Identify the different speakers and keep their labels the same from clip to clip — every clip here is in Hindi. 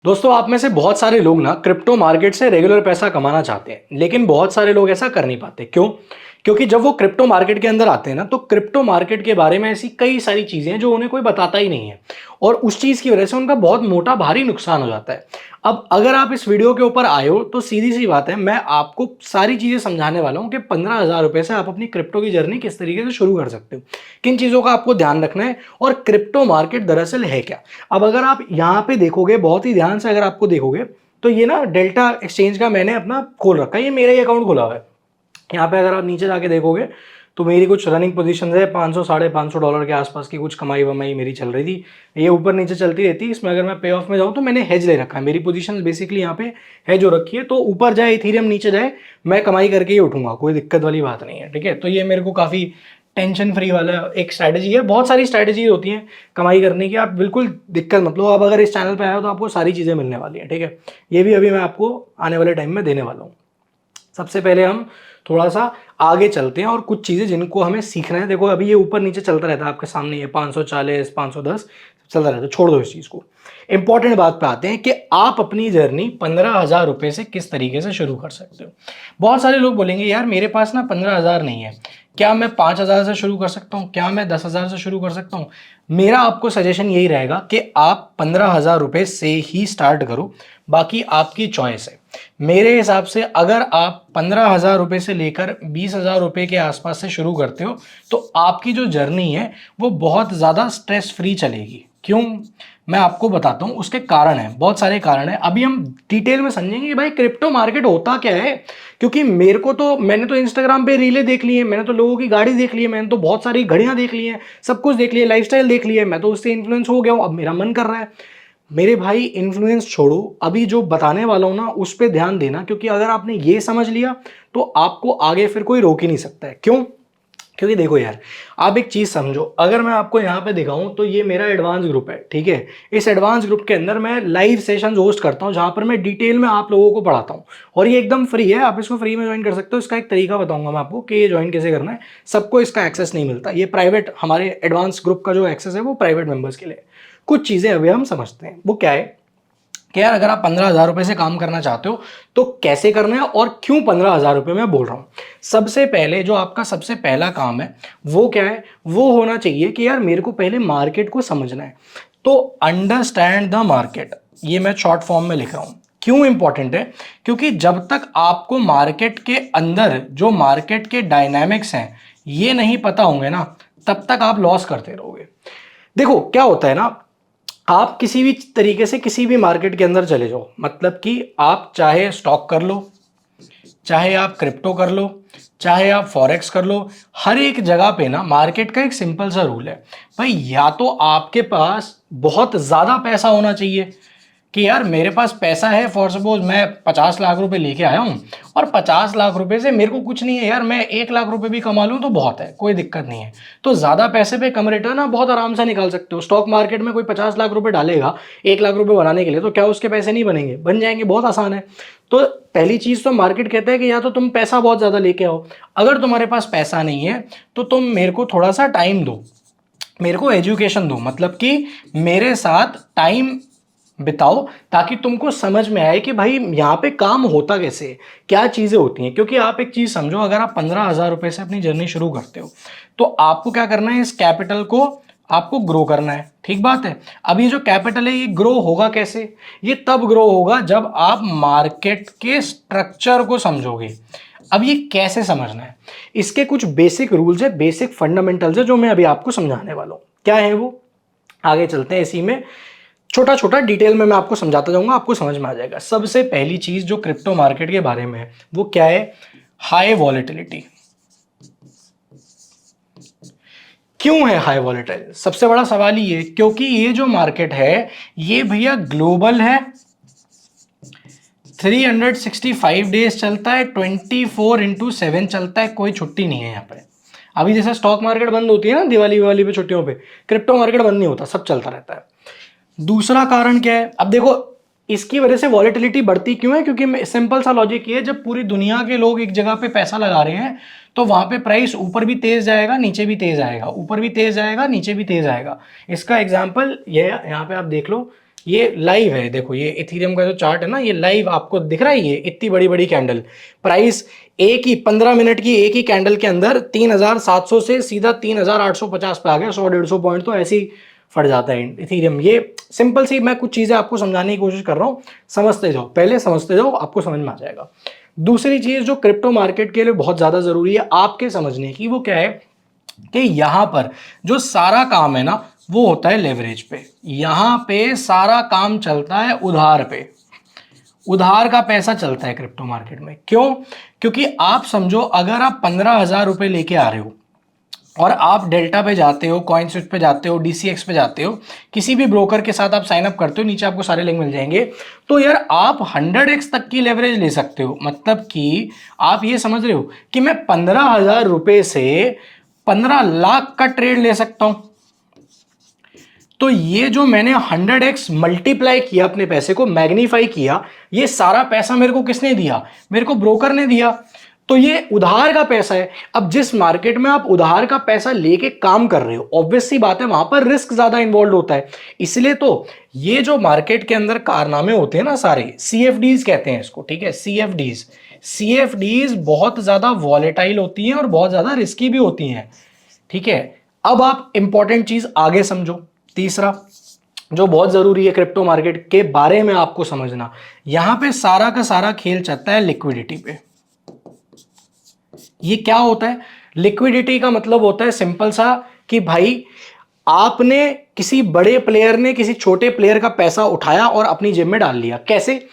Speaker 1: दोस्तों आप में से बहुत सारे लोग ना क्रिप्टो मार्केट से रेगुलर पैसा कमाना चाहते हैं, लेकिन बहुत सारे लोग ऐसा कर नहीं पाते। क्यों? क्योंकि जब वो क्रिप्टो मार्केट के अंदर आते हैं ना, तो क्रिप्टो मार्केट के बारे में ऐसी कई सारी चीजें हैं जो उन्हें कोई बताता ही नहीं है, और उस चीज की वजह से उनका बहुत मोटा भारी नुकसान हो जाता है। अब अगर आप इस वीडियो के ऊपर आए हो तो सीधी सी बात है, मैं आपको सारी चीजें समझाने वाला हूँ कि 15,000 रुपए से आप अपनी क्रिप्टो की जर्नी किस तरीके से शुरू कर सकते हो, किन चीजों का आपको ध्यान रखना है, और क्रिप्टो मार्केट दरअसल है क्या। अब अगर आप यहाँ पे देखोगे, बहुत ही ध्यान से अगर आपको देखोगे, तो ये ना डेल्टा एक्सचेंज का मैंने अपना खोल रखा है, ये मेरा ही अकाउंट खुला हुआ है। यहाँ पे अगर आप नीचे जाके देखोगे तो मेरी कुछ रनिंग पोजीशन है, 500 $550 के आसपास की कुछ कमाई वमाई मेरी चल रही थी। ये ऊपर नीचे चलती रहती है। इसमें अगर मैं पे ऑफ में जाऊँ तो मैंने हेज ले रखा है, मेरी पोजीशन बेसिकली यहाँ पे हेज हो रखी है। तो ऊपर जाए इथेरियम, नीचे जाए, मैं कमाई करके ही उठूंगा, कोई दिक्कत वाली बात नहीं है। ठीक है, तो ये मेरे को काफ़ी टेंशन फ्री वाला एक स्ट्रैटेजी है। बहुत सारी स्ट्रैटेजी होती हैं कमाई करने की, आप बिल्कुल दिक्कत मत लो। आप अगर इस चैनल पे आए हो तो आपको सारी चीज़ें मिलने वाली हैं। ठीक है, ये भी अभी मैं आपको आने वाले टाइम में देने वाला हूँ। सबसे पहले हम थोड़ा सा आगे चलते हैं और कुछ चीज़ें जिनको हमें सीखना है। देखो अभी ये ऊपर नीचे चलता रहता है आपके सामने, ये 540 510 चलता रहता है, छोड़ दो इस चीज़ को। इंपॉर्टेंट बात पे आते हैं कि आप अपनी जर्नी 15,000 रुपये से किस तरीके से शुरू कर सकते हो। बहुत सारे लोग बोलेंगे यार मेरे पास ना 15,000 नहीं है, क्या मैं 5,000 से शुरू कर सकता हूँ, क्या मैं 10,000 से शुरू कर सकता हूँ। मेरा आपको सजेशन यही रहेगा कि आप 15,000 रुपये से ही स्टार्ट करो, बाकी आपकी चॉइस है। मेरे हिसाब से अगर आप 15,000 रुपये से लेकर 20,000 रुपये के आसपास से शुरू करते हो तो आपकी जो जर्नी है वो बहुत ज़्यादा स्ट्रेस फ्री चलेगी। क्यों? मैं आपको बताता हूँ, उसके कारण है, बहुत सारे कारण हैं। अभी हम डिटेल में समझेंगे कि भाई क्रिप्टो मार्केट होता क्या है। क्योंकि मेरे को तो, मैंने तो इंस्टाग्राम पे रीलें देख ली है, मैंने तो लोगों की गाड़ी देख ली है, मैंने तो बहुत सारी घड़ियां देख ली हैं, सब कुछ देख लिया, लाइफस्टाइल देख लिया है, मैं तो उससे इन्फ्लुएंस हो गया हूँ। अब मेरा मन कर रहा है। मेरे भाई इन्फ्लुएंस छोड़ो, अभी जो बताने वाला हूं ना उस पर ध्यान देना, क्योंकि अगर आपने ये समझ लिया तो आपको आगे फिर कोई रोक ही नहीं सकता है। क्यों? क्योंकि देखो यार, आप एक चीज समझो, अगर मैं आपको यहाँ पे दिखाऊं तो ये मेरा एडवांस ग्रुप है। ठीक है, इस एडवांस ग्रुप के अंदर मैं लाइव सेशंस होस्ट करता हूँ, जहां पर मैं डिटेल में आप लोगों को पढ़ाता हूँ, और ये एकदम फ्री है। आप इसको फ्री में ज्वाइन कर सकते हो। इसका एक तरीका बताऊंगा मैं आपको कि ये ज्वाइन कैसे करना है। सबको इसका एक्सेस नहीं मिलता, ये प्राइवेट, हमारे एडवांस ग्रुप का जो एक्सेस है वो प्राइवेट मेंबर्स के लिए। कुछ चीजें अभी हम समझते हैं, वो क्या है कि यार अगर आप 15,000 रुपये से काम करना चाहते हो तो कैसे करना है, और क्यों 15,000 रुपये मैं बोल रहा हूँ। सबसे पहले जो आपका सबसे पहला काम है वो क्या है, वो होना चाहिए कि यार मेरे को पहले मार्केट को समझना है। तो अंडरस्टैंड द मार्केट, ये मैं शॉर्ट फॉर्म में लिख रहा हूँ। क्यों इंपॉर्टेंट है? क्योंकि जब तक आपको मार्केट के अंदर जो मार्केट के डायनामिक्स हैं ये नहीं पता होंगे ना, तब तक आप लॉस करते रहोगे। देखो क्या होता है ना, आप किसी भी तरीके से किसी भी मार्केट के अंदर चले जाओ, मतलब कि आप चाहे स्टॉक कर लो, चाहे आप क्रिप्टो कर लो, चाहे आप फॉरेक्स कर लो, हर एक जगह पे ना मार्केट का एक सिंपल सा रूल है भाई, या तो आपके पास बहुत ज़्यादा पैसा होना चाहिए कि यार मेरे पास पैसा है, फॉर सपोज मैं 50 लाख रुपए लेके आया हूँ और 50 लाख रुपए से मेरे को कुछ नहीं है यार, मैं 1 लाख रुपए भी कमा लूँ तो बहुत है, कोई दिक्कत नहीं है। तो ज़्यादा पैसे पे कम रिटर्न आप बहुत आराम से निकाल सकते हो। स्टॉक मार्केट में कोई 50 लाख रुपए डालेगा 1 लाख रुपए बनाने के लिए, तो क्या उसके पैसे नहीं बनेंगे? बन जाएंगे, बहुत आसान है। तो पहली चीज़ तो मार्केट कहता है कि या तो तुम पैसा बहुत ज़्यादा लेके आओ, अगर तुम्हारे पास पैसा नहीं है तो तुम मेरे को थोड़ा सा टाइम दो, मेरे को एजुकेशन दो, मतलब कि मेरे साथ टाइम बिताओ, ताकि तुमको समझ में आए कि भाई यहाँ पे काम होता कैसे है, क्या चीज़ें होती हैं। क्योंकि आप एक चीज़ समझो, अगर आप 15,000 रुपये से अपनी जर्नी शुरू करते हो तो आपको क्या करना है, इस कैपिटल को आपको ग्रो करना है। ठीक बात है। अब ये जो कैपिटल है ये ग्रो होगा कैसे? ये तब ग्रो होगा जब आप मार्केट के स्ट्रक्चर को समझोगे। अब ये कैसे समझना है, इसके कुछ बेसिक रूल्स है, बेसिक फंडामेंटल्स है, जो मैं अभी आपको समझाने वाला हूँ। क्या है वो, आगे चलते हैं, इसी में छोटा छोटा डिटेल में मैं आपको समझाता जाऊंगा, आपको समझ में आ जाएगा। सबसे पहली चीज जो क्रिप्टो मार्केट के बारे में है वो क्या है, हाई वॉलेटिलिटी। क्यों है हाई वॉलेटाइल? सबसे बड़ा सवाल ही है, क्योंकि ये जो मार्केट है ये भैया ग्लोबल है, 365 डेज चलता है, 24/7 चलता है, कोई छुट्टी नहीं है यहाँ पे। अभी जैसे स्टॉक मार्केट बंद होती है ना दिवाली विवाली पे, छुट्टियों पे, क्रिप्टो मार्केट बंद नहीं होता, सब चलता रहता है। दूसरा कारण क्या है, अब देखो इसकी वजह से वॉलेटिलिटी बढ़ती क्यों है, क्योंकि सिंपल सा लॉजिक ये है, जब पूरी दुनिया के लोग एक जगह पे पैसा लगा रहे हैं तो वहां पे प्राइस ऊपर भी तेज जाएगा, नीचे भी तेज आएगा, ऊपर भी तेज जाएगा, नीचे भी तेज आएगा। इसका एग्जांपल ये यहाँ पे आप देख लो, ये लाइव है, देखो ये इथीरियम का जो चार्ट है ना, ये लाइव आपको दिख रहा है, ये इतनी बड़ी बड़ी कैंडल, प्राइस एक ही 15 मिनट की एक ही कैंडल के अंदर 3700 से सीधा 3850 पे आ गया, 100-150 पॉइंट तो ऐसे ही फट जाता है इथीरियम। ये सिंपल सी मैं कुछ चीजें आपको समझाने की कोशिश कर रहा हूँ, समझते जाओ, पहले समझते जाओ, आपको समझ में आ जाएगा। दूसरी चीज जो क्रिप्टो मार्केट के लिए बहुत ज्यादा जरूरी है आपके समझने की, वो क्या है कि यहां पर जो सारा काम है ना वो होता है लेवरेज पे। यहां पे सारा काम चलता है उधार पे, उधार का पैसा चलता है क्रिप्टो मार्केट में। क्यों? क्योंकि आप समझो अगर आप 15,000 रुपए लेके आ रहे हो और आप डेल्टा पे जाते हो, कॉइन स्विच पे जाते हो, डीसीएक्स पे जाते हो, किसी भी ब्रोकर के साथ आप साइन अप करते हो, नीचे आपको सारे लिंक मिल जाएंगे, तो यार आप 100x तक की लेवरेज ले सकते हो। मतलब कि आप ये समझ रहे हो कि मैं 15,000 रुपए से 15 लाख का ट्रेड ले सकता हूं। तो ये जो मैंने 100x मल्टीप्लाई किया, अपने पैसे को मैग्नीफाई किया, ये सारा पैसा मेरे को किसने दिया? मेरे को ब्रोकर ने दिया। तो ये उधार का पैसा है। अब जिस मार्केट में आप उधार का पैसा लेके काम कर रहे हो, ऑब्वियस सी बात है वहां पर रिस्क ज्यादा इन्वॉल्व होता है। इसलिए तो ये जो मार्केट के अंदर कारनामे होते हैं ना सारे, सीएफडीज कहते हैं इसको, ठीक है, सीएफडीज। सीएफडीज बहुत ज्यादा वॉलेटाइल होती हैं और बहुत ज्यादा रिस्की भी होती हैं, ठीक है। अब आप इंपॉर्टेंट चीज आगे समझो, तीसरा जो बहुत जरूरी है क्रिप्टो मार्केट के बारे में आपको समझना, यहां पे सारा का सारा खेल चलता है लिक्विडिटी पे। ये क्या होता है? लिक्विडिटी का मतलब होता है सिंपल सा कि भाई आपने, किसी बड़े प्लेयर ने किसी छोटे प्लेयर का पैसा उठाया और अपनी जेब में डाल लिया। कैसे?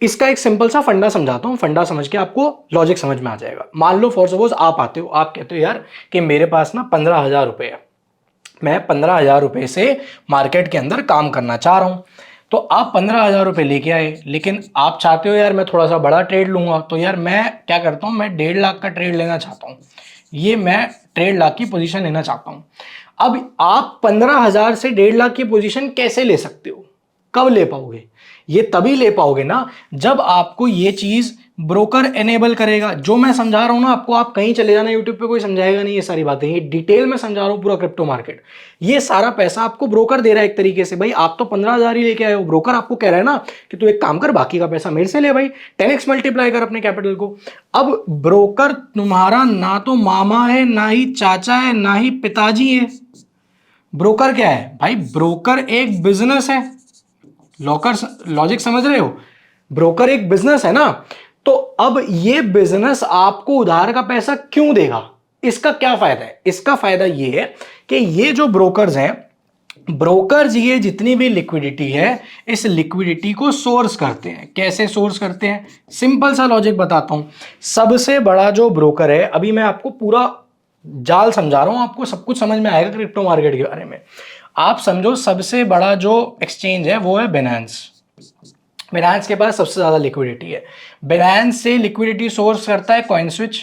Speaker 1: इसका एक सिंपल सा फंडा समझाता हूं, फंडा समझ के आपको लॉजिक समझ में आ जाएगा। मान लो फॉर सपोज आप आते हो, आप कहते हो यार कि मेरे पास ना 15,000 रुपए है, मैं 15,000 रुपए से मार्केट के अंदर काम करना चाह रहा हूं। तो आप 15,000 रुपए लेके आए, लेकिन आप चाहते हो यार मैं थोड़ा सा बड़ा ट्रेड लूंगा, तो यार मैं क्या करता हूं, मैं 1.5 लाख का ट्रेड लेना चाहता हूं, ये मैं 1.5 लाख की पोजीशन लेना चाहता हूं। अब आप 15,000 से 1.5 लाख की पोजीशन कैसे ले सकते हो? कब ले पाओगे? ये तभी ले पाओगे ना जब आपको ये चीज ब्रोकर एनेबल करेगा। जो मैं समझा रहा हूं ना आपको, आप कहीं चले जाना यूट्यूब पे, कोई समझाएगा नहीं ये सारी बातें, ये डिटेल में समझा रहा हूं पूरा क्रिप्टो मार्केट। ये सारा पैसा आपको ब्रोकर दे रहा है एक तरीके से। भाई आप तो 15,000 ही लेके आए हो, ब्रोकर आपको कह रहा है ना कि तू एक काम कर, बाकी का पैसा मेरे से ले भाई, 10x मल्टीप्लाई कर अपने कैपिटल को। अब ब्रोकर तुम्हारा ना तो मामा है, ना ही चाचा है, ना ही पिताजी है। ब्रोकर क्या है भाई? ब्रोकर एक बिजनेस है। लॉजिक समझ रहे हो? ब्रोकर एक बिजनेस है ना। तो अब ये बिजनेस आपको उधार का पैसा क्यों देगा? इसका क्या फायदा है? इसका फायदा ये है कि ये जो ब्रोकर्स हैं, ब्रोकर्स ये जितनी भी लिक्विडिटी है, इस लिक्विडिटी को सोर्स करते हैं। कैसे सोर्स करते हैं? सिंपल सा लॉजिक बताता हूं। सबसे बड़ा जो ब्रोकर है, अभी मैं आपको पूरा जाल समझा रहा हूं, आपको सब कुछ समझ में आएगा क्रिप्टो मार्केट के बारे में। आप समझो सबसे बड़ा जो एक्सचेंज है वो है बिनांस। बिनांस के पास सबसे ज्यादा लिक्विडिटी है। बिनांस से लिक्विडिटी सोर्स करता है कॉइन स्विच,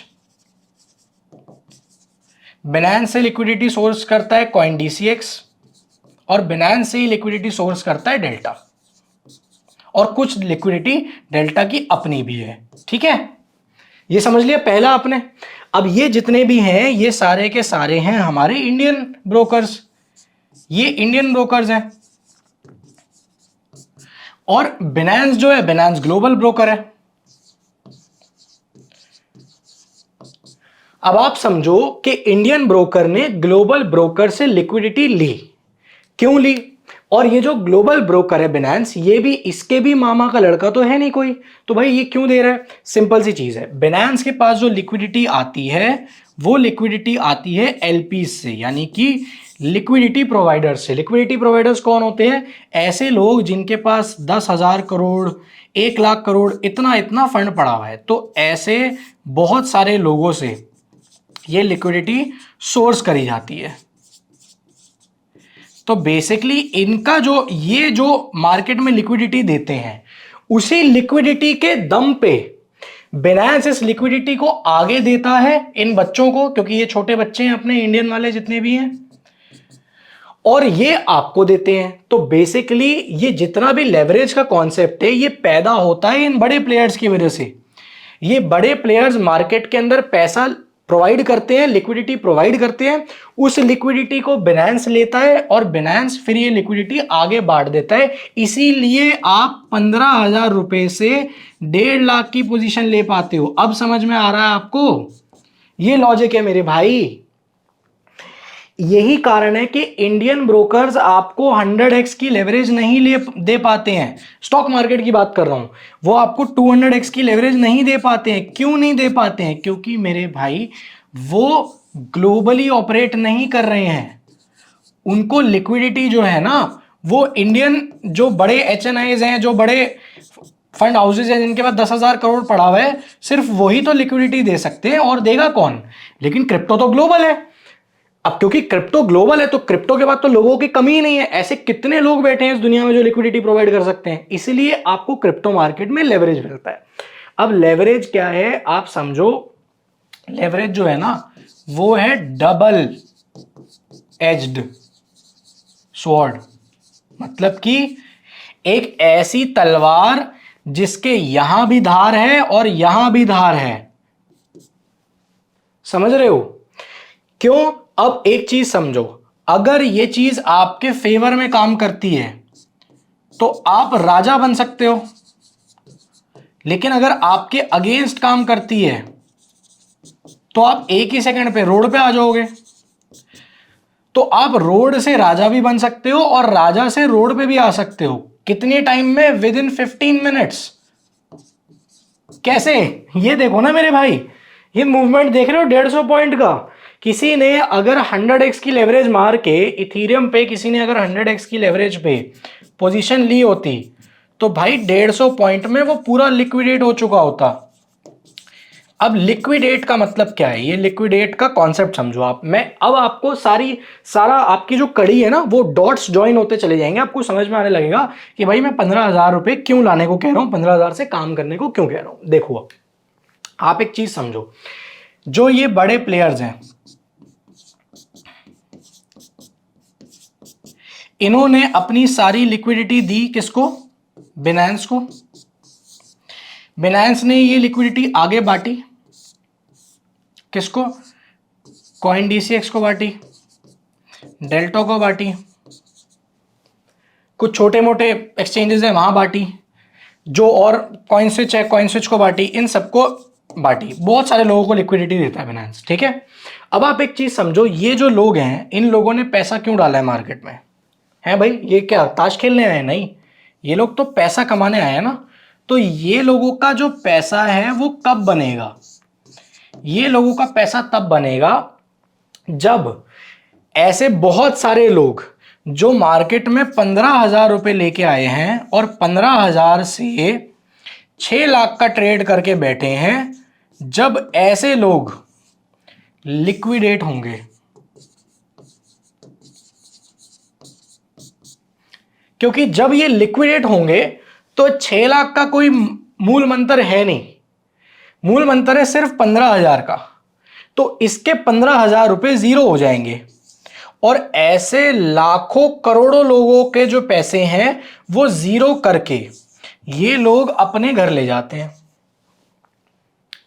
Speaker 1: बिनांस से लिक्विडिटी सोर्स करता है कॉइन डीसीएक्स, और बिनांस से ही लिक्विडिटी सोर्स करता है डेल्टा, और कुछ लिक्विडिटी डेल्टा की अपनी भी है, ठीक है। ये समझ लिया पहला आपने। अब ये जितने भी हैं ये सारे के सारे हैं हमारे इंडियन ब्रोकर्स, ये इंडियन ब्रोकर्स हैं। और बिनांस जो है, बिनांस ग्लोबल ब्रोकर है। अब आप समझो कि इंडियन ब्रोकर ने ग्लोबल ब्रोकर से लिक्विडिटी ली। क्यों ली? और ये जो ग्लोबल ब्रोकर है बिनांस, ये भी, इसके भी मामा का लड़का तो है नहीं कोई, तो भाई ये क्यों दे रहा है? सिंपल सी चीज है, बिनांस के पास जो लिक्विडिटी आती है वो लिक्विडिटी आती है एलपी से, यानी कि लिक्विडिटी प्रोवाइडर्स से। लिक्विडिटी प्रोवाइडर्स कौन होते हैं? ऐसे लोग जिनके पास 10,000 करोड़, 1 लाख करोड़, इतना इतना फंड पड़ा हुआ है। तो ऐसे बहुत सारे लोगों से ये लिक्विडिटी सोर्स करी जाती है। तो बेसिकली इनका जो, ये जो मार्केट में लिक्विडिटी देते हैं, उसी लिक्विडिटी के दम पे बिनांस इस लिक्विडिटी को आगे देता है इन बच्चों को, क्योंकि ये छोटे बच्चे हैं अपने इंडियन वाले जितने भी हैं, और ये आपको देते हैं। तो बेसिकली ये जितना भी लेवरेज का कॉन्सेप्ट है, ये पैदा होता है इन बड़े प्लेयर्स की वजह से। ये बड़े प्लेयर्स मार्केट के अंदर पैसा प्रोवाइड करते हैं, लिक्विडिटी प्रोवाइड करते हैं, उस लिक्विडिटी को बिनांस लेता है और बिनांस फिर ये लिक्विडिटी आगे बांट देता है। इसीलिए आप 15,000 रुपए से 1.5 लाख की पोजीशन ले पाते हो। अब समझ में आ रहा है आपको? ये लॉजिक है मेरे भाई। यही कारण है कि इंडियन ब्रोकर्स आपको 100x की लेवरेज नहीं ले दे पाते हैं। स्टॉक मार्केट की बात कर रहा हूं, वो आपको 200x की लेवरेज नहीं दे पाते हैं। क्यों नहीं दे पाते हैं? क्योंकि मेरे भाई वो ग्लोबली ऑपरेट नहीं कर रहे हैं। उनको लिक्विडिटी जो है ना, वो इंडियन जो बड़े HNIs हैं, जो बड़े फंड हाउसेज हैं जिनके पास 10,000 करोड़ पड़ा हुआ है, सिर्फ वही तो लिक्विडिटी दे सकते हैं, और देगा कौन? लेकिन क्रिप्टो तो ग्लोबल है। अब क्योंकि क्रिप्टो ग्लोबल है तो क्रिप्टो के बाद तो लोगों की कमी ही नहीं है। ऐसे कितने लोग बैठे हैं इस दुनिया में जो लिक्विडिटी प्रोवाइड कर सकते हैं। इसलिए आपको क्रिप्टो मार्केट में लेवरेज मिलता है। अब लेवरेज क्या है आप समझो। लेवरेज जो है ना, वो है डबल एज्ड स्वॉर्ड। मतलब कि एक ऐसी तलवार जिसके यहां भी धार है और यहां भी धार है। समझ रहे हो? क्यों? अब एक चीज समझो, अगर ये चीज आपके फेवर में काम करती है तो आप राजा बन सकते हो, लेकिन अगर आपके अगेंस्ट काम करती है तो आप एक ही सेकंड पे रोड पे आ जाओगे। तो आप रोड से राजा भी बन सकते हो और राजा से रोड पे भी आ सकते हो। कितने टाइम में? With in 15 minutes. कैसे? ये देखो ना मेरे भाई, ये मूवमेंट देख रहे हो 150 पॉइंट का। किसी ने अगर 100x की लेवरेज मार के इथीरियम पे, किसी ने अगर 100x की लेवरेज पे पोजीशन ली होती तो भाई 150 पॉइंट में वो पूरा लिक्विडेट हो चुका होता। अब लिक्विडेट का मतलब क्या है? ये लिक्विडेट का कॉन्सेप्ट समझो आप। मैं अब आपको सारा आपकी जो कड़ी है ना, वो डॉट्स ज्वाइन होते चले जाएंगे, आपको समझ में आने लगेगा कि भाई मैं 15,000 रुपए क्यों लाने को कह रहा हूं, 15,000 से काम करने को क्यों कह रहा हूं। देखो आप एक चीज समझो, जो ये बड़े प्लेयर्स हैं, इन्होंने अपनी सारी लिक्विडिटी दी किसको? बिनांस को। बिनांस ने ये लिक्विडिटी आगे बांटी किसको? CoinDCX को बांटी, डेल्टो को बांटी, कुछ छोटे मोटे एक्सचेंजेस है वहां बांटी, जो और कॉइनस्विच है कॉइनस्विच को बांटी, इन सबको बांटी। बहुत सारे लोगों को लिक्विडिटी देता है बिनांस। ठीक है, अब आप एक चीज समझो, ये जो लोग हैं, इन लोगों ने पैसा क्यों डाला है मार्केट में? है भाई, ये क्या ताश खेलने आए? नहीं, ये लोग तो पैसा कमाने आए हैं ना। तो ये लोगों का जो पैसा है वो कब बनेगा? ये लोगों का पैसा तब बनेगा जब ऐसे बहुत सारे लोग जो मार्केट में 15,000 रुपए लेके आए हैं और 15,000 से 6 लाख का ट्रेड करके बैठे हैं, जब ऐसे लोग लिक्विडेट होंगे। क्योंकि जब ये लिक्विडेट होंगे तो 6 लाख का कोई मूल मंत्र है नहीं, मूल मंत्र है सिर्फ 15,000 का। तो इसके 15,000 रुपए जीरो हो जाएंगे और ऐसे लाखों करोड़ों लोगों के जो पैसे हैं वो जीरो करके ये लोग अपने घर ले जाते हैं।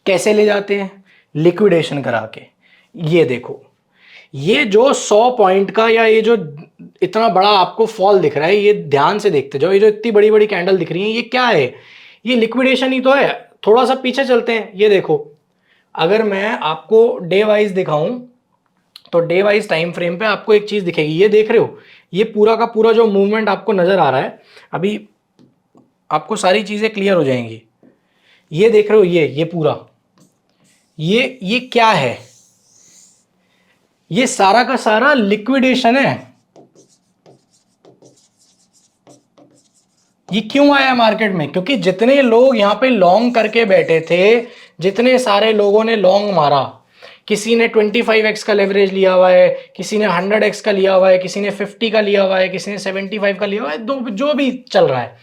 Speaker 1: कैसे ले जाते हैं? लिक्विडेशन करा के। ये देखो, ये जो 100 पॉइंट का या ये जो इतना बड़ा आपको फॉल दिख रहा है, ये ध्यान से देखते जाओ। ये जो इतनी बड़ी बड़ी कैंडल दिख रही है, ये क्या है? ये लिक्विडेशन ही तो है। थोड़ा सा पीछे चलते हैं, ये देखो, अगर मैं आपको डे वाइज दिखाऊं तो डे वाइज टाइम फ्रेम पे आपको एक चीज दिखेगी। ये देख रहे हो, ये पूरा का पूरा जो मूवमेंट आपको नजर आ रहा है, अभी आपको सारी चीजें क्लियर हो जाएंगी। ये देख रहे हो, ये पूरा ये क्या है? ये सारा का सारा लिक्विडेशन है। ये क्यों आया मार्केट में? क्योंकि जितने लोग यहां पे लॉन्ग करके बैठे थे, जितने सारे लोगों ने लॉन्ग मारा, किसी ने 25x का लेवरेज लिया हुआ है, किसी ने 100x का लिया हुआ है, किसी ने 50 का लिया हुआ है, किसी ने 75 का लिया हुआ है, जो भी चल रहा है,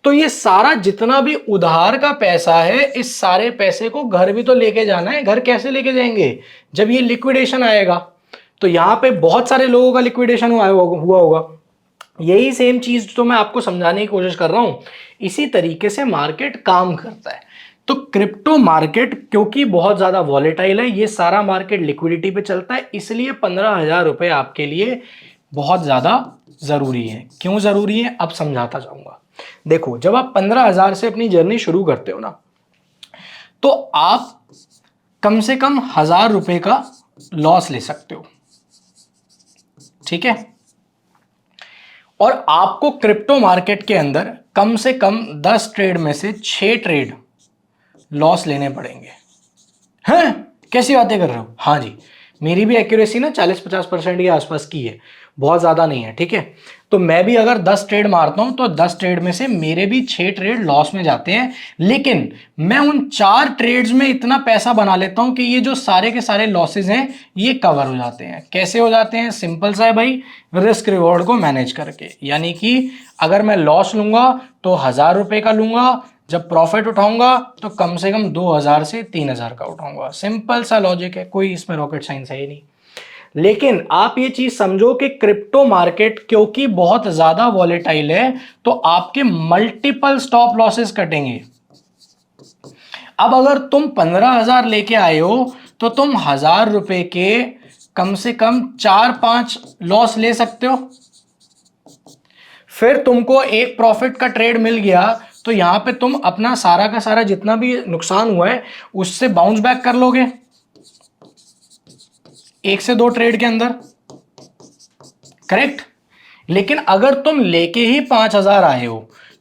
Speaker 1: तो ये सारा जितना भी उधार का पैसा है, इस सारे पैसे को घर भी तो लेके जाना है। घर कैसे लेके जाएंगे? जब ये लिक्विडेशन आएगा। तो यहां पे बहुत सारे लोगों का लिक्विडेशन हुआ होगा। यही सेम चीज तो मैं आपको समझाने की कोशिश कर रहा हूं। इसी तरीके से मार्केट काम करता है। तो क्रिप्टो मार्केट क्योंकि बहुत ज्यादा वॉलेटाइल है, ये सारा मार्केट लिक्विडिटी पे चलता है, इसलिए 15,000 रुपए आपके लिए बहुत ज्यादा जरूरी है। क्यों जरूरी है अब समझाता जाऊंगा। देखो, जब आप 15,000 से अपनी जर्नी शुरू करते हो ना, तो आप कम से कम 1,000 रुपए का लॉस ले सकते हो, ठीक है। और आपको क्रिप्टो मार्केट के अंदर कम से कम 10 ट्रेड में से 6 ट्रेड लॉस लेने पड़ेंगे। हैं, कैसी बातें कर रहे हो? हाँ जी, मेरी भी एक्यूरेसी ना 40-50% के आसपास की है, बहुत ज़्यादा नहीं है, ठीक है। तो मैं भी अगर 10 ट्रेड मारता हूं तो 10 ट्रेड में से मेरे भी 6 ट्रेड लॉस में जाते हैं, लेकिन मैं उन 4 ट्रेड्स में इतना पैसा बना लेता हूं कि ये जो सारे के सारे लॉसेज हैं ये कवर हो जाते हैं। कैसे हो जाते हैं? सिंपल सा है भाई, रिस्क रिवॉर्ड को मैनेज करके। यानी कि अगर मैं लॉस लूंगा तो 1,000 रुपए का लूंगा, जब प्रॉफिट उठाऊंगा तो कम से कम 2,000 से 3,000 का उठाऊंगा। सिंपल सा लॉजिक है, कोई इसमें रॉकेट साइंस है ही नहीं। लेकिन आप ये चीज समझो कि क्रिप्टो मार्केट क्योंकि बहुत ज्यादा वॉलेटाइल है, तो आपके मल्टीपल स्टॉप लॉसेस कटेंगे। अब अगर तुम 15,000 लेके आए हो तो तुम 1,000 रुपए के कम से कम 4-5 लॉस ले सकते हो। फिर तुमको एक प्रॉफिट का ट्रेड मिल गया तो यहां पे तुम अपना सारा का सारा जितना भी नुकसान हुआ है उससे बाउंस बैक कर लोगे 1 से 2 ट्रेड के अंदर, करेक्ट। लेकिन अगर तुम लेके ही 5,000 आए हो,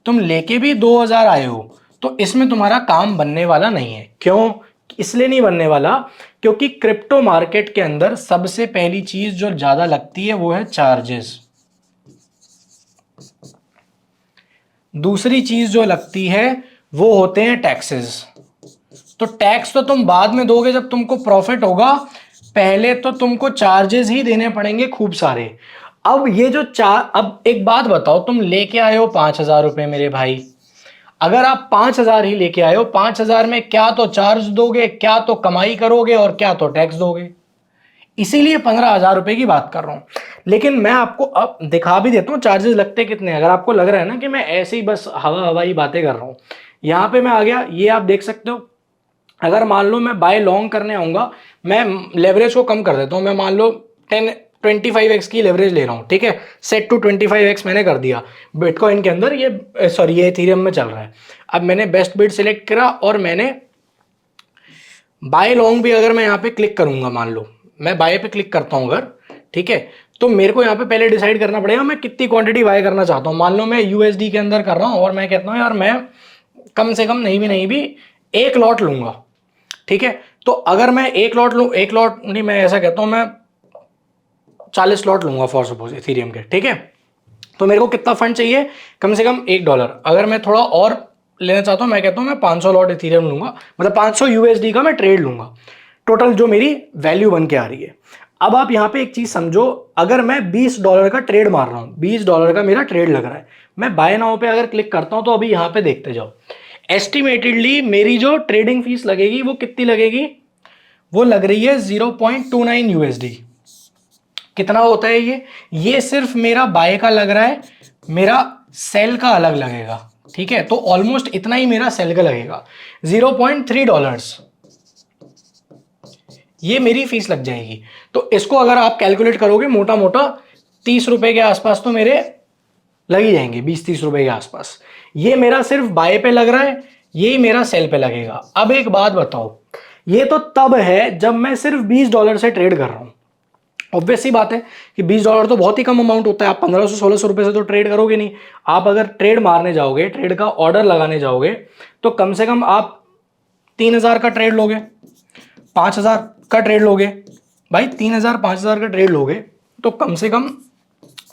Speaker 1: तुम लेके भी 2,000 आए हो, तो इसमें तुम्हारा काम बनने वाला नहीं है। क्यों? इसलिए नहीं बनने वाला क्योंकि क्रिप्टो मार्केट के अंदर सबसे पहली चीज जो ज्यादा लगती है वो है चार्जेस। दूसरी चीज जो लगती है वो होते हैं टैक्सेस। तो टैक्स तो तुम बाद में दोगे जब तुमको प्रॉफिट होगा, पहले तो तुमको चार्जेस ही देने पड़ेंगे खूब सारे। अब ये जो अब एक बात बताओ, तुम लेके आए हो 5,000 रुपए मेरे भाई, अगर आप 5,000 ही लेके आए हो, 5,000 में क्या तो चार्ज दोगे, क्या तो कमाई करोगे और क्या तो टैक्स दोगे। इसीलिए 15,000 रुपए की बात कर रहा हूं। लेकिन मैं आपको अब दिखा भी देता हूं चार्जेस लगते कितने हैं। अगर आपको लग रहा है ना कि मैं ऐसे ही बस हवाई बातें कर रहा हूं, यहां पे मैं आ गया, ये आप देख सकते हो। अगर मान लो मैं बाय लॉन्ग करने आऊंगा, मैं लेवरेज को कम कर देता हूं, मैं मान लो 25x की लेवरेज ले रहा हूं, ठीक है। सेट टू 25x मैंने कर दिया बिटकॉइन के अंदर, ये इथेरियम में चल रहा है। अब मैंने बेस्ट बिड सिलेक्ट करा और मैंने बाय लॉन्ग भी अगर मैं यहाँ पे क्लिक करूंगा, मान लो मैं बाय पे क्लिक करता हूं अगर, ठीक है, तो मेरे को यहाँ पे पहले डिसाइड करना पड़ेगा मैं कितनी क्वांटिटी बाय करना चाहता हूँ। मान लो मैं यूएसडी के अंदर कर रहा हूँ और मैं कहता हूँ यार मैं कम से कम नहीं भी 1 लॉट लूंगा, ठीक है। तो अगर मैं 1 लॉट लूँ, 1 लॉट नहीं, मैं ऐसा कहता हूँ मैं 40 लॉट लूंगा फॉर सपोज इथेरियम के, ठीक है। तो मेरे को कितना फंड चाहिए? कम से कम $1। अगर मैं थोड़ा और लेना चाहता हूँ, मैं कहता हूँ मैं 500 लॉट इथेरियम लूंगा, मतलब 500 यूएसडी का मैं ट्रेड लूंगा, टोटल जो मेरी वैल्यू बन के आ रही है। अब आप यहां पे एक चीज समझो, अगर मैं $20 का ट्रेड मार रहा हूं, $20 का मेरा ट्रेड लग रहा है, मैं बाय नाउ पे अगर क्लिक करता हूं तो अभी यहां पे देखते जाओ, एस्टिमेटेडली मेरी जो ट्रेडिंग फीस लगेगी वो कितनी लगेगी? वो लग रही है 0.29 यूएसडी। कितना होता है ये सिर्फ मेरा बाय का लग रहा है, मेरा सेल का अलग लगेगा, ठीक है। तो ऑलमोस्ट इतना ही मेरा सेल का लगेगा, $0.3 ये मेरी फीस लग जाएगी। तो इसको अगर आप कैलकुलेट करोगे मोटा मोटा 30 रुपए के आसपास तो मेरे लग ही जाएंगे, 20-30 रुपए के आसपास। ये मेरा सिर्फ बाय पे लग रहा है, यही मेरा सेल पे लगेगा। अब एक बात बताओ, ये तो तब है जब मैं सिर्फ $20 से ट्रेड कर रहा हूं। ऑब्वियस सी बात है कि $20 तो बहुत ही कम अमाउंट होता है, आप 1,500-1,600 रुपए से तो ट्रेड करोगे नहीं। आप अगर ट्रेड मारने जाओगे, ट्रेड का ऑर्डर लगाने जाओगे, तो कम से कम आप 3,000 का ट्रेड लोगे, 5,000 का ट्रेड लोगे भाई, 3,000-5,000 का ट्रेड लोगे तो कम से कम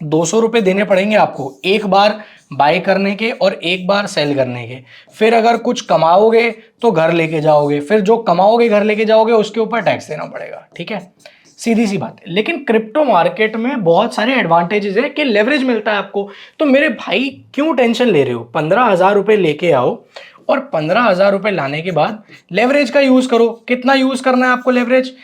Speaker 1: 200 रुपए देने पड़ेंगे आपको एक बार बाय करने के और एक बार सेल करने के। फिर अगर कुछ कमाओगे तो घर लेके जाओगे, फिर जो कमाओगे घर लेके जाओगे उसके ऊपर टैक्स देना पड़ेगा, ठीक है, सीधी सी बात है। लेकिन क्रिप्टो मार्केट में बहुत सारे एडवांटेजेस है कि लेवरेज मिलता है आपको। तो मेरे भाई क्यों टेंशन ले रहे हो? 15,000 रुपए लेके आओ और 15,000 रुपए लाने के बाद लेवरेज का यूज करो। कितना यूज करना है आपको लेवरेज?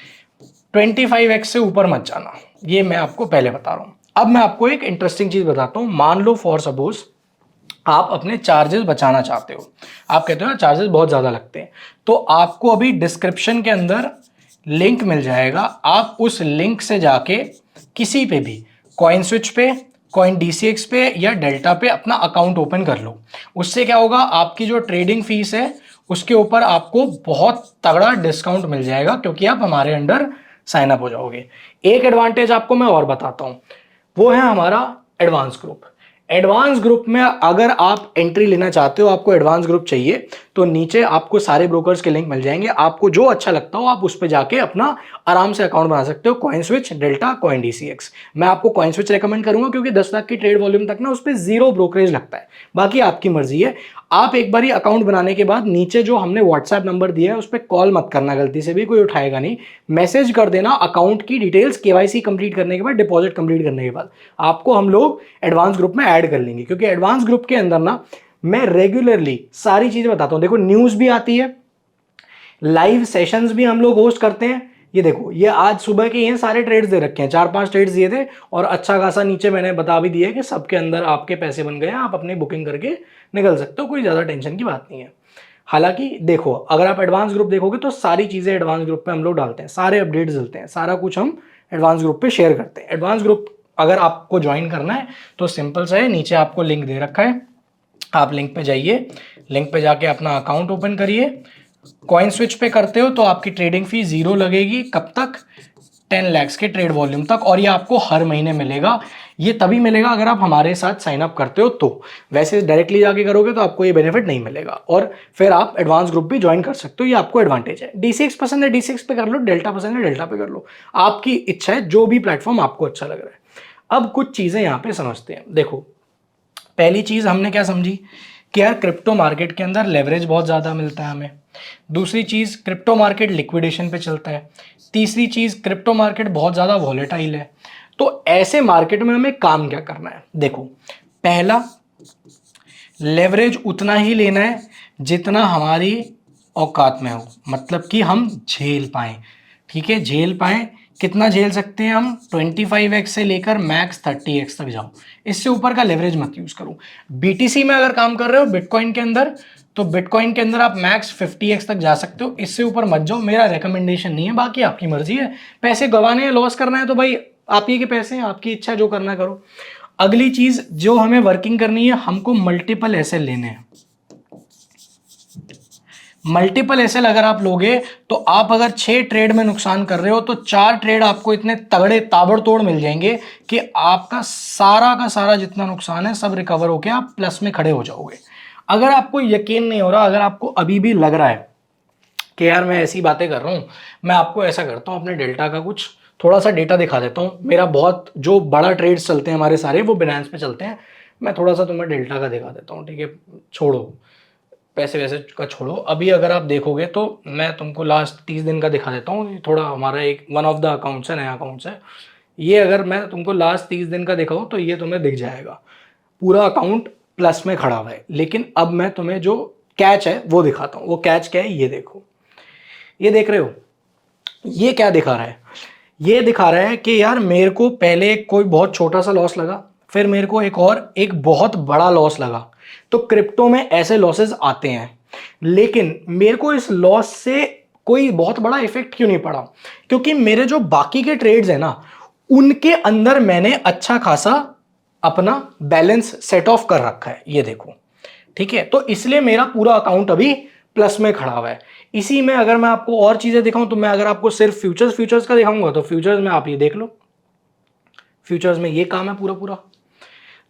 Speaker 1: 25x से ऊपर मत जाना, ये मैं आपको पहले बता रहा हूं। अब मैं आपको एक इंटरेस्टिंग चीज बताता हूं। मान लो फॉर सपोज आप अपने चार्जेस बचाना चाहते हो, आप कहते हो ना चार्जेस बहुत ज़्यादा लगते हैं, तो आपको अभी डिस्क्रिप्शन के अंदर लिंक मिल जाएगा, आप उस लिंक से जाके किसी पे भी कॉइन स्विच पे, कॉइन डीसीएक्स पे या डेल्टा पे अपना अकाउंट ओपन कर लो। उससे क्या होगा, आपकी जो ट्रेडिंग फीस है उसके ऊपर आपको बहुत तगड़ा डिस्काउंट मिल जाएगा, क्योंकि आप हमारे अंडर साइन अप हो जाओगे। एक एडवांटेज आपको मैं और बताता हूं, वो है हमारा एडवांस ग्रुप। एडवांस ग्रुप में अगर आप एंट्री लेना चाहते हो, आपको एडवांस ग्रुप चाहिए, तो नीचे आपको सारे ब्रोकर्स के लिंक मिल जाएंगे, आपको जो अच्छा लगता हो आप उस पर जाके अपना आराम से अकाउंट बना सकते हो। Coin switch, delta, coin DCX. मैं आपको कॉइन स्विच रेकमेंड करूंगा, क्योंकि 10 लाख की ट्रेड वॉल्यूम तक ना उस पर जीरो ब्रोकरेज लगता है। बाकी आपकी मर्जी है। आप एक बार अकाउंट बनाने के बाद नीचे जो हमने व्हाट्सएप नंबर दिया है उस पर कॉल मत करना, गलती से भी कोई उठाएगा नहीं। मैसेज कर देना अकाउंट की डिटेल्स, केवाईसी कंप्लीट करने के बाद, डिपॉजिट कंप्लीट करने के बाद आपको हम लोग एडवांस ग्रुप में ऐड कर लेंगे। क्योंकि एडवांस ग्रुप के अंदर ना मैं रेगुलरली सारी चीजें बताता हूं। देखो न्यूज भी आती है, लाइव सेशंस भी हम लोग होस्ट करते हैं। ये देखो, ये आज सुबह के ये सारे ट्रेड्स दे रखे हैं, 4-5 ट्रेड्स दिए थे, और अच्छा खासा नीचे मैंने बता भी दिया कि सबके अंदर आपके पैसे बन गए हैं, आप अपनी बुकिंग करके निकल सकते हो, कोई ज्यादा टेंशन की बात नहीं है। हालांकि देखो, अगर आप एडवांस ग्रुप देखोगे तो सारी चीजें एडवांस ग्रुप पे हम लोग डालते हैं, सारे अपडेट्स डालते हैं, सारा कुछ हम एडवांस ग्रुप पे शेयर करते हैं। एडवांस ग्रुप अगर आपको ज्वाइन करना है तो सिंपल सा है, नीचे आपको लिंक दे रखा है, आप लिंक पे जाइए, लिंक पे जाके अपना अकाउंट ओपन करिए। कॉइन स्विच पे करते हो तो आपकी ट्रेडिंग फी जीरो लगेगी, कब तक, 10 लाख के ट्रेड वॉल्यूम तक, और ये आपको हर महीने मिलेगा। ये तभी मिलेगा अगर आप हमारे साथ साइन अप करते हो तो, वैसे डायरेक्टली जाके करोगे तो आपको ये बेनिफिट नहीं मिलेगा। और फिर आप एडवांस ग्रुप भी ज्वाइन कर सकते हो, ये आपको एडवांटेज है। डीसीएक्स पसंद है डीसीएक्स पे कर लो, डेल्टा पसंद है डेल्टा पे कर लो, आपकी इच्छा है, जो भी प्लेटफॉर्म आपको अच्छा लग रहा है। अब कुछ चीजें यहां पे समझते हैं। देखो, पहली चीज हमने क्या समझी कि यार क्रिप्टो मार्केट के अंदर लेवरेज बहुत ज़्यादा मिलता है हमें। दूसरी चीज़, क्रिप्टो मार्केट लिक्विडेशन पे चलता है। तीसरी चीज़, क्रिप्टो मार्केट बहुत ज़्यादा वॉलेटाइल है। तो ऐसे मार्केट में हमें काम क्या करना है? देखो, पहला, लेवरेज उतना ही लेना है जितना हमारी औकात में हो, मतलब कि हम झेल पाएं। ठीक है, झेल पाएं। कितना झेल सकते हैं हम? 25x से लेकर मैक्स 30x तक जाओ, इससे ऊपर का लेवरेज मत यूज करो। बीटीसी में अगर काम कर रहे हो, बिटकॉइन के अंदर, तो बिटकॉइन के अंदर आप मैक्स 50x तक जा सकते हो, इससे ऊपर मत जाओ, मेरा रिकमेंडेशन नहीं है। बाकी आपकी मर्जी है, पैसे गंवाने हैं, लॉस करना है तो भाई आप ही के पैसे हैं, आपकी इच्छा, जो करना करो। अगली चीज जो हमें वर्किंग करनी है, हमको मल्टीपल एसएल लेने हैं। मल्टीपल एसएल अगर आप लोगे तो आप अगर 6 ट्रेड में नुकसान कर रहे हो तो 4 ट्रेड आपको इतने तगड़े ताबड़तोड़ मिल जाएंगे कि आपका सारा का सारा जितना नुकसान है सब रिकवर होके आप प्लस में खड़े हो जाओगे। अगर आपको यकीन नहीं हो रहा, अगर आपको अभी भी लग रहा है कि यार मैं ऐसी बातें कर रहा हूं, मैं आपको ऐसा करता हूं, अपने डेल्टा का कुछ थोड़ा सा डेटा दिखा देता हूं। मेरा बहुत जो बड़ा ट्रेड्स चलते हैं हमारे सारे, वो बिनांस पे चलते हैं। मैं थोड़ा सा तुम्हें डेल्टा का दिखा देता हूं, ठीक है? छोड़ो पैसे वैसे का, छोड़ो। अभी अगर आप देखोगे तो मैं तुमको लास्ट 30 दिन का दिखा देता हूँ। थोड़ा हमारा एक वन ऑफ द अकाउंट्स है, नया अकाउंट्स है ये। अगर मैं तुमको लास्ट 30 दिन का दिखाऊँ तो ये तुम्हें दिख जाएगा, पूरा अकाउंट प्लस में खड़ा हुआ है। लेकिन अब मैं तुम्हें जो कैच है वो दिखाता हूँ। वो कैच क्या है, ये देखो, ये देख रहे हो, ये क्या दिखा रहा है? ये दिखा रहा है कि यार मेरे को पहले कोई बहुत छोटा सा लॉस लगा, फिर मेरे को एक बहुत बड़ा लॉस लगा। तो क्रिप्टो में ऐसे लॉसेस आते हैं, लेकिन मेरे को इस लॉस से कोई बहुत बड़ा इफेक्ट क्यों नहीं पड़ा? क्योंकि मेरे जो बाकी के ट्रेड्स हैं ना, उनके अंदर मैंने अच्छा खासा अपना बैलेंस सेट ऑफ कर रखा है, ये देखो। ठीक है, तो इसलिए मेरा पूरा अकाउंट अभी प्लस में खड़ा हुआ है। इसी में अगर मैं आपको और चीजें दिखाऊं तो मैं अगर आपको सिर्फ फ्यूचर्स का दिखाऊंगा तो फ्यूचर्स में आप ये देख लो, फ्यूचर्स में ये काम है पूरा पूरा।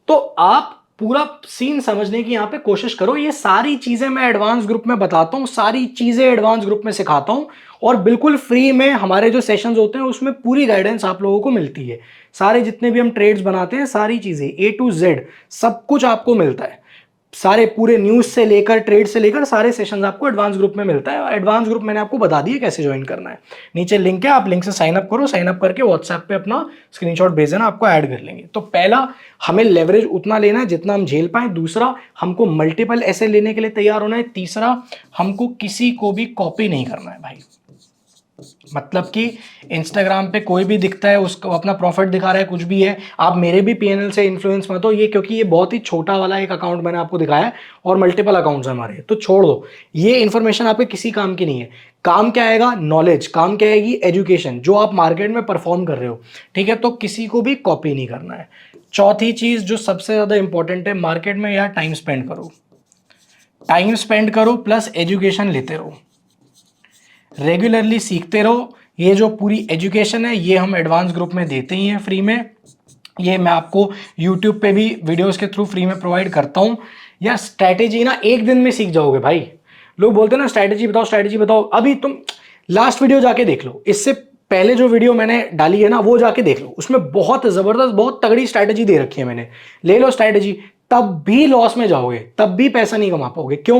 Speaker 1: तो आप पूरा सीन समझने की यहां पे कोशिश करो। ये सारी चीजें मैं एडवांस ग्रुप में बताता हूं, सारी चीजें एडवांस ग्रुप में सिखाता हूं, और बिल्कुल फ्री में हमारे जो सेशंस होते हैं उसमें पूरी गाइडेंस आप लोगों को मिलती है। सारे जितने भी हम ट्रेड्स बनाते हैं, सारी चीजें A to Z सब कुछ आपको मिलता है। सारे पूरे न्यूज से लेकर, ट्रेड से लेकर, सारे सेशंस आपको एडवांस ग्रुप में मिलता है। एडवांस ग्रुप मैंने आपको बता दिया कैसे ज्वाइन करना है, नीचे लिंक है, आप लिंक से साइन अप करो, साइन अप करके व्हाट्सएप पे अपना स्क्रीनशॉट भेज देना, आपको ऐड कर लेंगे। तो पहला, हमें लेवरेज उतना लेना है जितना हम झेल पाए। दूसरा, हमको मल्टीपल ऐसे लेने के लिए तैयार होना है। तीसरा, हमको किसी को भी कॉपी नहीं करना है भाई। मतलब कि इंस्टाग्राम पे कोई भी दिखता है उसको अपना प्रॉफिट दिखा रहा है, कुछ भी है, आप मेरे भी पीएनएल से इन्फ्लुएंस मत हो, ये क्योंकि ये बहुत ही छोटा वाला एक अकाउंट मैंने आपको दिखाया है और मल्टीपल अकाउंट्स हैं हमारे, तो छोड़ दो, ये इन्फॉर्मेशन आपके किसी काम की नहीं है। काम क्या आएगा? नॉलेज। काम क्या आएगी? एजुकेशन, जो आप मार्केट में परफॉर्म कर रहे हो, ठीक है, तो किसी को भी कॉपी नहीं करना है। चौथी चीज जो सबसे ज्यादा इंपॉर्टेंट है मार्केट में, यार टाइम स्पेंड करो, टाइम स्पेंड करो प्लस एजुकेशन लेते रहो, रेगुलरली सीखते रहो। ये जो पूरी एजुकेशन है ये हम एडवांस ग्रुप में देते ही हैं फ्री में, ये मैं आपको यूट्यूब पे भी वीडियोस के थ्रू फ्री में प्रोवाइड करता हूँ। या स्ट्रैटेजी ना एक दिन में सीख जाओगे भाई। लोग बोलते हैं ना स्ट्रैटेजी बताओ स्ट्रैटेजी बताओ, अभी तुम लास्ट वीडियो जाके देख लो, इससे पहले जो वीडियो मैंने डाली है ना वो जाके देख लो, उसमें बहुत जबरदस्त बहुत तगड़ी स्ट्रैटेजी दे रखी है मैंने, ले लो स्ट्रैटेजी, तब भी लॉस में जाओगे, तब भी पैसा नहीं कमा पाओगे। क्यों?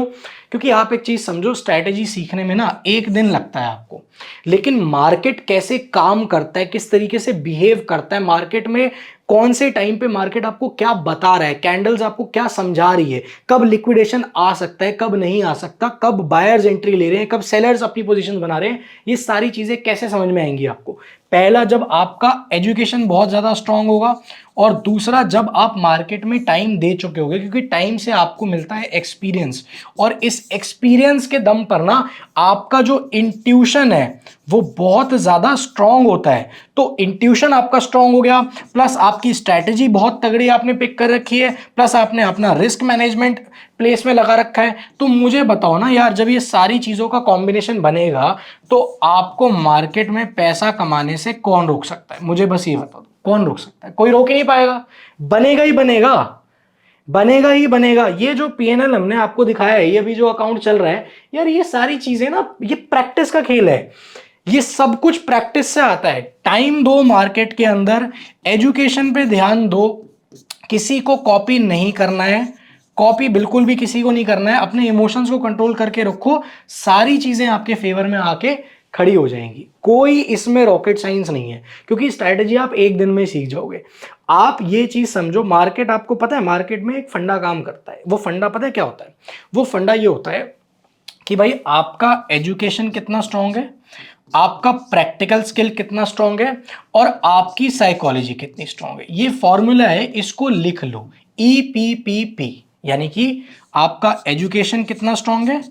Speaker 1: क्योंकि आप एक चीज समझो, स्ट्रैटेजी सीखने में ना एक दिन लगता है आपको, लेकिन मार्केट कैसे काम करता है, किस तरीके से बिहेव करता है मार्केट में, कौन से टाइम पे मार्केट आपको क्या बता रहा है, कैंडल्स आपको क्या समझा रही है, कब लिक्विडेशन आ सकता है कब नहीं आ सकता, कब बायर्स एंट्री ले रहे हैं, कब सेलर्स अपनी पोजीशन बना रहे हैं, ये सारी चीजें कैसे समझ में आएंगी आपको। पहला, जब आपका एजुकेशन बहुत ज्यादा स्ट्रांग होगा, और दूसरा जब आप मार्केट में टाइम दे चुके होगे, क्योंकि टाइम से आपको मिलता है एक्सपीरियंस, और इस एक्सपीरियंस के दम पर ना आपका जो इंट्यूशन है वो बहुत ज्यादा स्ट्रांग होता है। तो इंट्यूशन आपका स्ट्रांग हो गया, प्लस आपकी स्ट्रैटेजी बहुत तगड़ी आपने पिक कर रखी है, प्लस आपने अपना रिस्क मैनेजमेंट प्लेस में लगा रखा है। तो मुझे बताओ ना यार, जब ये सारी चीजों का कॉम्बिनेशन बनेगा तो आपको मार्केट में पैसा कमाने से कौन रोक सकता है? मुझे बस ये बता दो, कौन रोक सकता है? कोई रोक ही नहीं पाएगा, बनेगा ही बनेगा, बनेगा ही बनेगा। ये जो पीएनएल हमने आपको दिखाया है, ये अभी जो अकाउंट चल रहा है यार, ये सारी चीजें ना ये प्रैक्टिस का खेल है, ये सब कुछ प्रैक्टिस से आता है। टाइम दो मार्केट के अंदर, एजुकेशन पे ध्यान दो, किसी को कॉपी नहीं करना है, कॉपी बिल्कुल भी किसी को नहीं करना है, अपने इमोशंस को कंट्रोल करके रखो, सारी चीजें आपके फेवर में आके खड़ी हो जाएंगी। कोई इसमें रॉकेट साइंस नहीं है, क्योंकि स्ट्रैटेजी आप एक दिन में सीख जाओगे। आप ये चीज समझो, मार्केट, आपको पता है मार्केट में एक फंडा काम करता है, वो फंडा पता है क्या होता है? वो फंडा ये होता है कि भाई आपका एजुकेशन कितना स्ट्रांग है, आपका प्रैक्टिकल स्किल कितना स्ट्रांग है, और आपकी साइकोलॉजी कितनी स्ट्रांग है। ये फॉर्मूला है, इसको लिख लो, EPPP, यानी कि आपका एजुकेशन कितना स्ट्रांग है,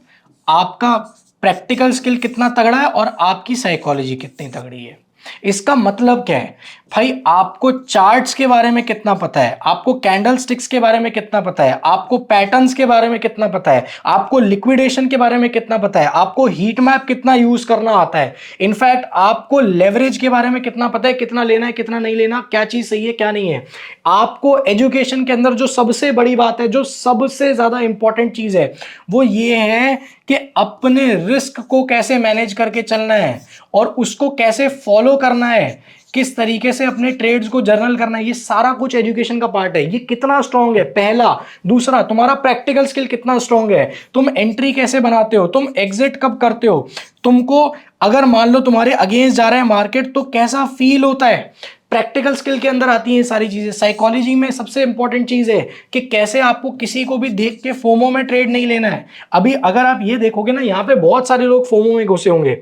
Speaker 1: आपका प्रैक्टिकल स्किल कितना तगड़ा है, और आपकी साइकोलॉजी कितनी तगड़ी है। इसका मतलब क्या है भाई? आपको चार्ट्स के बारे में कितना पता है, आपको कैंडल स्टिक्स के बारे में कितना पता है, आपको पैटर्न्स के बारे में कितना पता है, आपको लिक्विडेशन के बारे में कितना पता है, आपको हीट मैप कितना यूज करना आता है, इनफैक्ट आपको लेवरेज के बारे में कितना पता है, कितना लेना है कितना नहीं लेना, क्या चीज सही है क्या नहीं है। आपको एजुकेशन के अंदर जो सबसे बड़ी बात है, जो सबसे ज्यादा इंपॉर्टेंट चीज है, वो ये है कि अपने रिस्क को कैसे मैनेज करके चलना है और उसको कैसे फॉलो करना है, किस तरीके से अपने ट्रेड्स को जर्नल करना है, ये सारा कुछ एजुकेशन का पार्ट है। ये कितना स्ट्रांग है, पहला। दूसरा, तुम्हारा प्रैक्टिकल स्किल कितना स्ट्रांग है, तुम एंट्री कैसे बनाते हो, तुम एग्जिट कब करते हो, तुमको अगर मान लो तुम्हारे अगेंस्ट जा रहा है मार्केट तो कैसा फील होता है, प्रैक्टिकल स्किल के अंदर आती हैं सारी चीजें। साइकोलॉजी में सबसे इंपॉर्टेंट चीज है कि कैसे आपको किसी को भी देख के फोमो में ट्रेड नहीं लेना है। अभी अगर आप ये देखोगे ना, यहाँ पे बहुत सारे लोग फोमो में घुसे होंगे।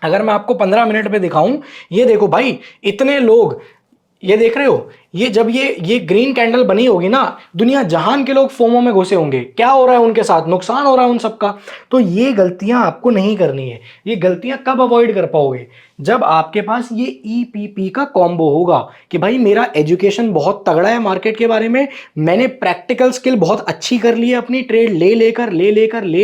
Speaker 1: अगर मैं आपको 15 मिनट पे दिखाऊं, ये देखो भाई, इतने लोग, ये देख रहे हो, ये जब ये ग्रीन कैंडल बनी होगी ना, दुनिया जहान के लोग फोमो में घुसे होंगे, क्या हो रहा है उनके साथ, नुकसान हो रहा है उन सबका। तो ये गलतियां आपको नहीं करनी है। ये गलतियां कब अवॉइड कर पाओगे? जब आपके पास ये EPP का कॉम्बो होगा कि भाई मेरा एजुकेशन बहुत तगड़ा है मार्केट के बारे में, मैंने प्रैक्टिकल स्किल बहुत अच्छी कर ली है, अपनी ट्रेड ले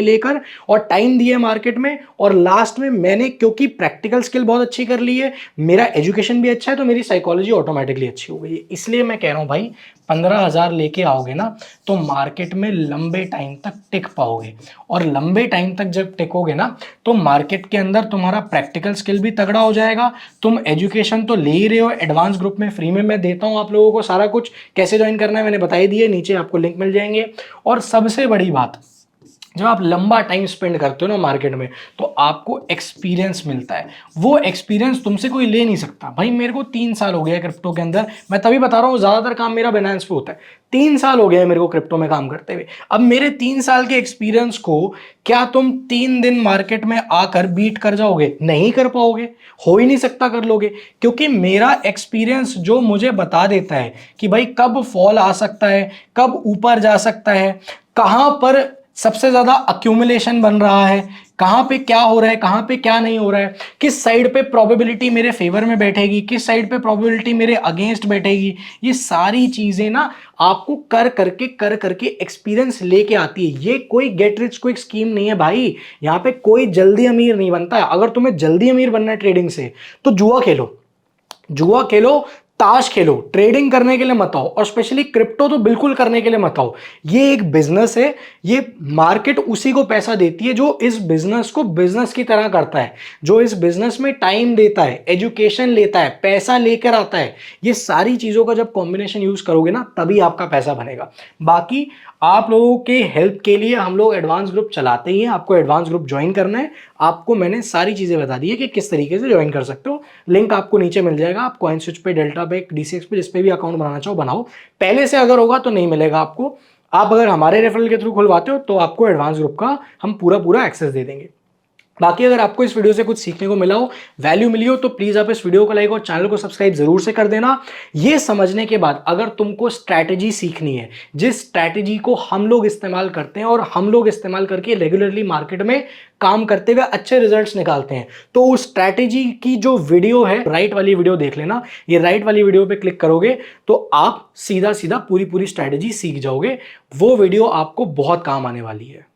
Speaker 1: लेकर और टाइम दिया मार्केट में, और लास्ट में मैंने क्योंकि प्रैक्टिकल स्किल बहुत अच्छी कर ली है, मेरा एजुकेशन भी अच्छा है, तो मेरी साइकोलॉजी ऑटोमेटिकली अच्छी हो गई है। इसलिए मैं कह रहा हूं भाई, 15,000 लेके आओगे ना तो मार्केट में लंबे टाइम तक टिक पाओगे, और लंबे टाइम तक जब टिकोगे ना तो मार्केट के अंदर तुम्हारा प्रैक्टिकल स्किल भी तगड़ा हो जाएगा। तुम एजुकेशन तो ले ही रहे हो, एडवांस ग्रुप में फ्री में मैं देता हूं आप लोगों को सारा कुछ, कैसे ज्वाइन करना है मैंने बता ही दिया, नीचे आपको लिंक मिल जाएंगे। और सबसे बड़ी बात, जब आप लंबा टाइम स्पेंड करते हो ना मार्केट में, तो आपको एक्सपीरियंस मिलता है। वो एक्सपीरियंस तुमसे कोई ले नहीं सकता। भाई मेरे को 3 साल हो गया है क्रिप्टो के अंदर, मैं तभी बता रहा हूँ ज़्यादातर काम मेरा बाइनेंस पे होता है। 3 साल हो गया है मेरे को क्रिप्टो में काम करते हुए। अब मेरे 3 साल के एक्सपीरियंस को क्या तुम 3 दिन मार्केट में आकर बीट कर जाओगे? नहीं कर पाओगे, हो ही नहीं सकता कर लोगे। क्योंकि मेरा एक्सपीरियंस जो मुझे बता देता है कि भाई कब फॉल आ सकता है, कब ऊपर जा सकता है, कहां पर सबसे ज्यादा अक्यूमुलेशन बन रहा है, कहां पे क्या हो रहा है, कहां पे क्या नहीं हो रहा है, किस साइड पे प्रोबेबिलिटी मेरे फेवर में बैठेगी, किस साइड पे प्रोबेबिलिटी मेरे अगेंस्ट बैठेगी, ये सारी चीजें ना आपको कर करके एक्सपीरियंस लेके आती है। ये कोई गेट रिच क्विक स्कीम नहीं है भाई। यहाँ पे कोई जल्दी अमीर नहीं बनता है। अगर तुम्हें जल्दी अमीर बनना है ट्रेडिंग से, तो जुआ खेलो, जुआ खेलो, ताश खेलो। ट्रेडिंग करने के लिए मत आओ, और स्पेशली क्रिप्टो तो बिल्कुल करने के लिए मत आओ। ये एक बिजनेस है, ये मार्केट उसी को पैसा देती है जो इस बिजनेस को बिजनेस की तरह करता है, जो इस बिजनेस में टाइम देता है, एजुकेशन लेता है, पैसा लेकर आता है। ये सारी चीजों का जब कॉम्बिनेशन यूज करोगे ना, तभी आपका पैसा बनेगा। बाकी आप लोगों के हेल्प के लिए हम लोग एडवांस ग्रुप चलाते ही हैं। आपको एडवांस ग्रुप ज्वाइन करना है, आपको मैंने सारी चीजें बता दी है कि किस तरीके से ज्वाइन कर सकते हो। लिंक आपको नीचे मिल जाएगा। आप कॉइन स्विच पे, डेल्टा पे, डीसीएक्स पे, जिस पे भी अकाउंट बनाना चाहो बनाओ। पहले से अगर होगा तो नहीं मिलेगा आपको। आप अगर हमारे रेफरल के थ्रू खुलवाते हो तो आपको एडवांस ग्रुप का हम पूरा पूरा एक्सेस दे देंगे। बाकी अगर आपको इस वीडियो से कुछ सीखने को मिला हो, वैल्यू मिली हो, तो प्लीज आप इस वीडियो को लाइक और चैनल को सब्सक्राइब जरूर से कर देना। ये समझने के बाद अगर तुमको स्ट्रैटेजी सीखनी है, जिस स्ट्रैटेजी को हम लोग इस्तेमाल करते हैं और हम लोग इस्तेमाल करके रेगुलरली मार्केट में काम करते हुए अच्छे रिजल्ट्स निकालते हैं, तो उस स्ट्रैटेजी की जो वीडियो है, राइट वाली वीडियो देख लेना। ये राइट वाली वीडियो पे क्लिक करोगे तो आप सीधा सीधा पूरी पूरी स्ट्रैटेजी सीख जाओगे। वो वीडियो आपको बहुत काम आने वाली है।